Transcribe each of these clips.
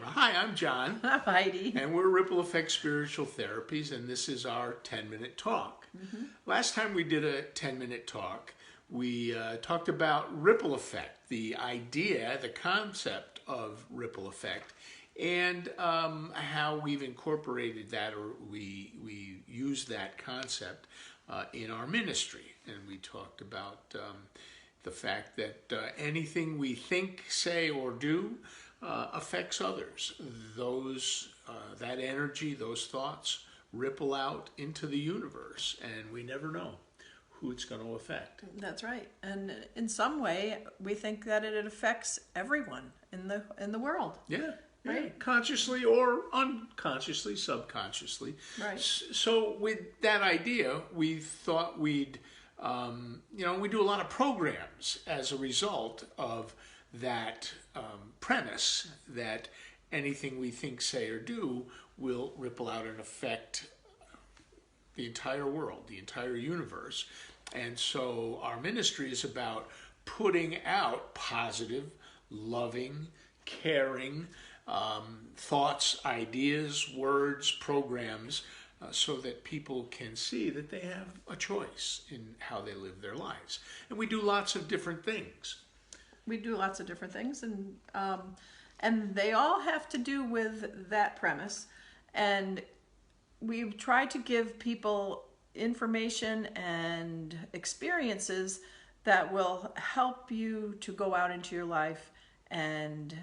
Hi, I'm John, I'm Heidi. and we're Ripple Effect Spiritual Therapies, and this is our 10-minute talk. Last time we did a 10-minute talk, we talked about ripple effect, the idea, the concept of ripple effect, and how we've incorporated that, or we use that concept in our ministry. And we talked about the fact that anything we think, say, or do affects others. That energy, those thoughts ripple out into the universe, and we never know who it's going to affect. That's right. And in some way, we think that it affects everyone in the world. Yeah. Right. Consciously or unconsciously, subconsciously. Right. So with that idea, we thought we'd, we do a lot of programs as a result of that premise that anything we think, say, or do will ripple out and affect the entire world, the entire universe. And so our ministry is about putting out positive, loving, caring thoughts, ideas, words, programs, so that people can see that they have a choice in how they live their lives. And we do lots of different things. We do lots of different things, and they all have to do with that premise. And we've tried to give people information and experiences that will help you to go out into your life and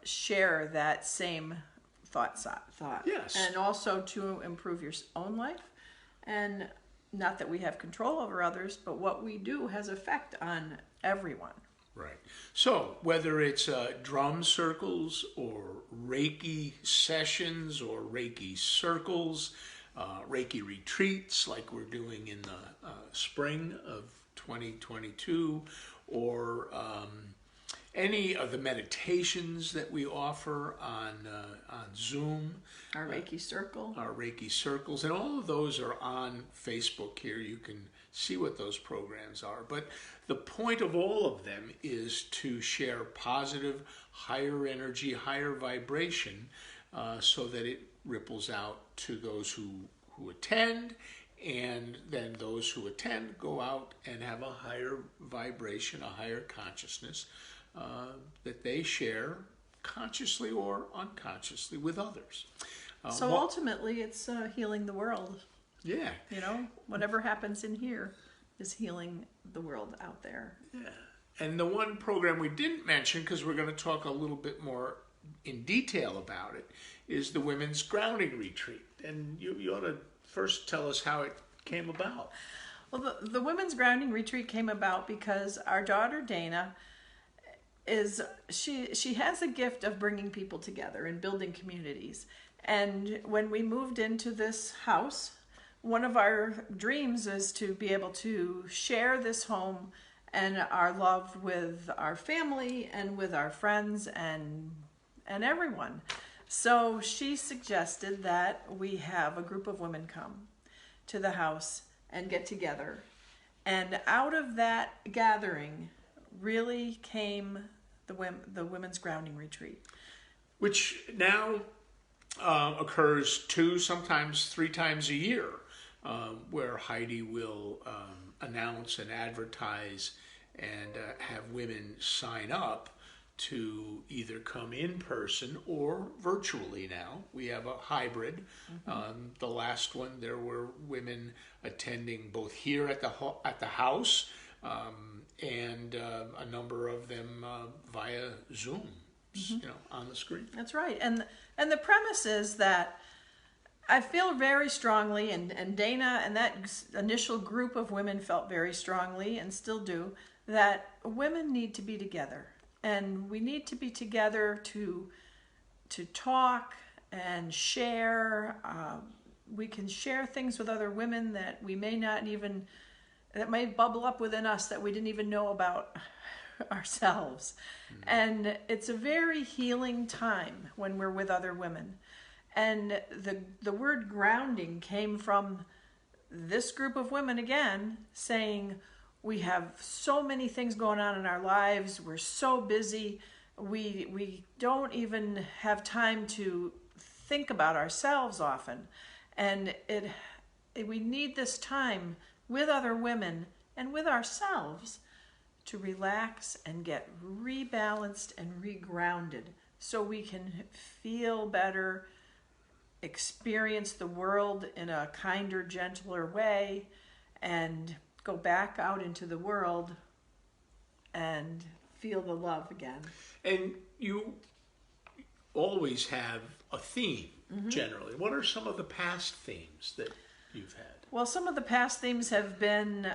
share that same thought. Yes. And also to improve your own life. And not that we have control over others, but what we do has effect on everyone. Right. So whether it's drum circles or Reiki sessions or Reiki circles, Reiki retreats like we're doing in the spring of 2022, or any of the meditations that we offer on Zoom. Our Reiki Circle. Our Reiki Circles, and all of those are on Facebook here. You can see what those programs are. But the point of all of them is to share positive, higher energy, higher vibration, so that it ripples out to those who attend, and then those who attend go out and have a higher vibration, a higher consciousness that they share consciously or unconsciously with others. So ultimately, it's healing the world. Yeah. You know, whatever happens in here is healing the world out there. Yeah. And the one program we didn't mention, because we're going to talk a little bit more in detail about it, is the Women's Grounding Retreat. And you ought to first tell us how it came about. Well, the Women's Grounding Retreat came about because our daughter Dana she has a gift of bringing people together and building communities. And when we moved into this house, one of our dreams is to be able to share this home and our love with our family and with our friends and everyone. So she suggested that we have a group of women come to the house and get together. And out of that gathering really came the Women's Grounding Retreat. Which now occurs 2, sometimes 3 times a year, where Heidi will announce and advertise and have women sign up to either come in person or virtually now. We have a hybrid. The last one, there were women attending both here at the house, and a number of them via Zoom, on the screen. That's right. And the premise is that I feel very strongly, and Dana and that initial group of women felt very strongly and still do, that women need to be together. And we need to be together to talk and share. We can share things with other women that we may not even, that may bubble up within us that we didn't even know about ourselves. And it's a very healing time when we're with other women. And the word grounding came from this group of women again saying, we have so many things going on in our lives. We're so busy. we don't even have time to think about ourselves often, and we need this time with other women and with ourselves to relax and get rebalanced and regrounded so we can feel better, experience the world in a kinder, gentler way, and go back out into the world and feel the love again. And you always have a theme, generally. What are some of the past themes that you've had? Well, some of the past themes have been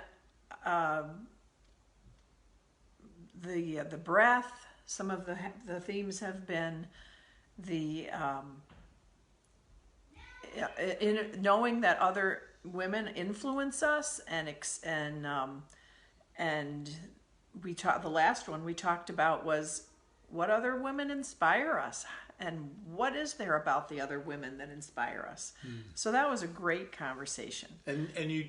the breath. Some of the themes have been the in knowing that other women influence us, and we talked. The last one we talked about was what other women inspire us, and what is there about the other women that inspire us. So that was a great conversation. And you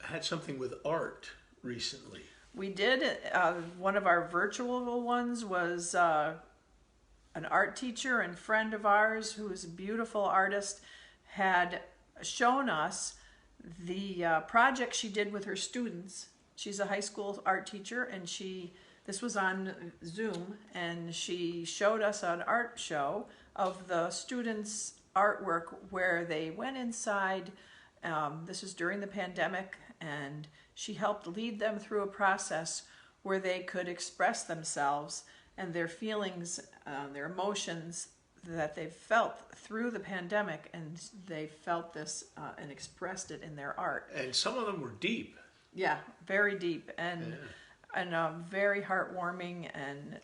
had something with art recently. We did. One of our virtual ones was an art teacher and friend of ours who is a beautiful artist, had shown us the project she did with her students. She's a high school art teacher, and this was on Zoom, and she showed us an art show of the students' artwork where they went inside. This was during the pandemic, and she helped lead them through a process where they could express themselves and their feelings, their emotions that they felt through the pandemic, and they felt this and expressed it in their art. And some of them were deep. Yeah, very deep and very heartwarming and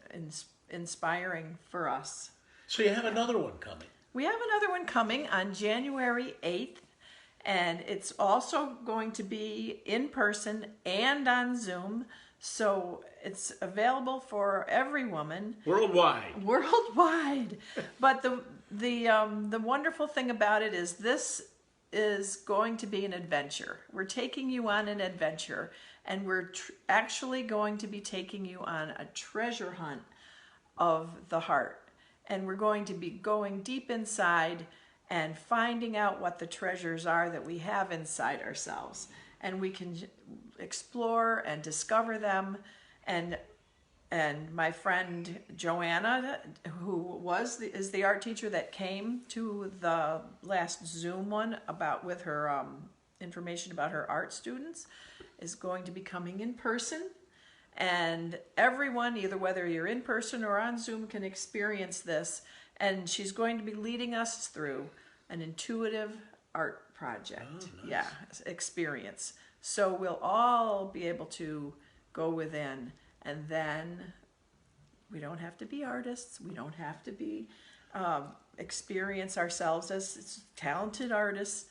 inspiring for us. So you have another one coming. We have another one coming on January 8th, and it's also going to be in person and on Zoom. So it's available for every woman Worldwide. But the wonderful thing about it is this is going to be an adventure. We're taking you on an adventure, and we're actually going to be taking you on a treasure hunt of the heart. And we're going to be going deep inside and finding out what the treasures are that we have inside ourselves. And we can explore and discover them. And my friend Joanna, who is the art teacher that came to the last Zoom one with her information about her art students, is going to be coming in person. And everyone, either whether you're in person or on Zoom, can experience this. And she's going to be leading us through an intuitive art project. Oh, nice. Yeah, experience. So we'll all be able to go within, and then we don't have to be artists. We don't have to be experience ourselves as talented artists,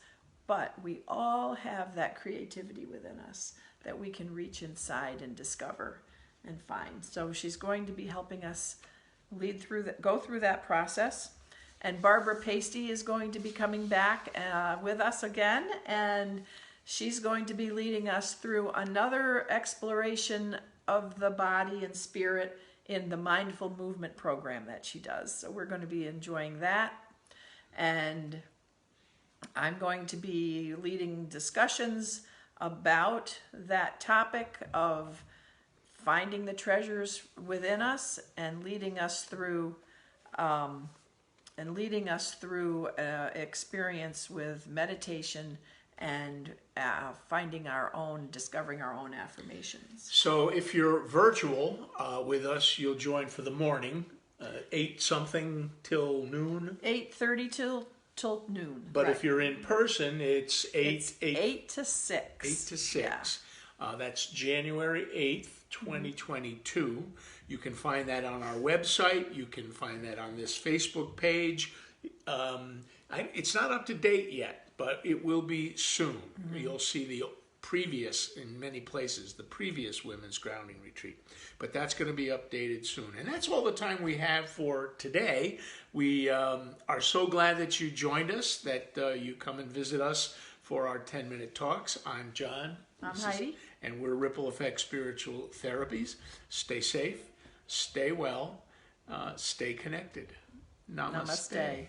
but we all have that creativity within us that we can reach inside and discover and find. So she's going to be helping us go through that process. And Barbara Pasty is going to be coming back with us again, and she's going to be leading us through another exploration of the body and spirit in the mindful movement program that she does. So we're going to be enjoying that. And I'm going to be leading discussions about that topic of finding the treasures within us and leading us through experience with meditation and discovering our own affirmations. So if you're virtual with us, you'll join for the morning, 8-something till noon. 8:30 till noon. But right. if you're in person, it's 8 to 6. 8 to 6. Yeah. That's January 8th, 2022. You can find that on our website. You can find that on this Facebook page. It's not up to date yet, but it will be soon. You'll see the previous, in many places, the previous Women's Grounding Retreat. But that's going to be updated soon. And that's all the time we have for today. We are so glad that you joined us, that you come and visit us for our 10-minute talks. I'm John. I'm Heidi. And we're Ripple Effect Spiritual Therapies. Stay safe, stay well, stay connected. Namaste. Namaste.